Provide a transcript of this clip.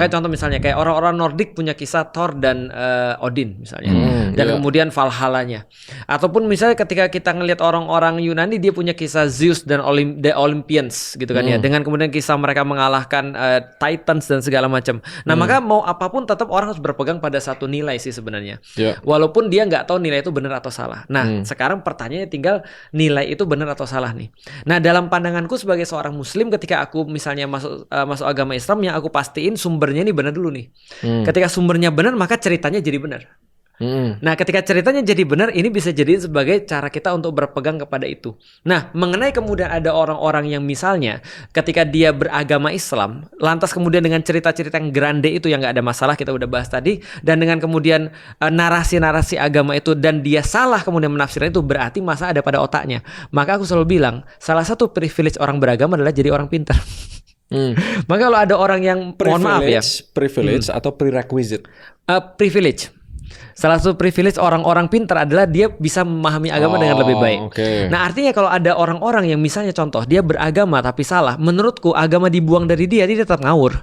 Kayak contoh misalnya kayak orang-orang Nordik punya kisah Thor dan Odin misalnya, dan kemudian Valhalla-nya. Ataupun misalnya ketika kita ngelihat orang-orang Yunani, dia punya kisah Zeus dan The Olympians gitu kan ya, dengan kemudian kisah mereka mengalahkan Titans dan segala macam. Nah maka mau apapun tetap orang harus berpegang pada satu nilai sih sebenarnya, walaupun dia nggak tahu nilai itu benar atau salah. Nah sekarang pertanyaannya tinggal nilai itu benar atau salah nih. Nah dalam pandanganku sebagai seorang Muslim, ketika aku misalnya masuk agama Islam, yang aku pastiin sumbernya ini benar dulu nih. Ketika sumbernya benar, maka ceritanya jadi benar. Nah ketika ceritanya jadi benar, ini bisa jadi sebagai cara kita untuk berpegang kepada itu. Nah mengenai kemudian ada orang-orang yang misalnya ketika dia beragama Islam, lantas kemudian dengan cerita-cerita yang grande itu yang gak ada masalah, kita udah bahas tadi, dan dengan kemudian narasi-narasi agama itu dan dia salah kemudian menafsirnya, itu berarti masalah ada pada otaknya. Maka aku selalu bilang, salah satu privilege orang beragama adalah jadi orang pintar. Maka kalau ada orang yang mohon maaf ya, privilege atau prerequisite? Privilege. Salah satu privilege orang-orang pintar adalah dia bisa memahami agama dengan lebih baik. Nah artinya kalau ada orang-orang yang misalnya contoh dia beragama tapi salah, menurutku agama dibuang dari dia tetap ngawur.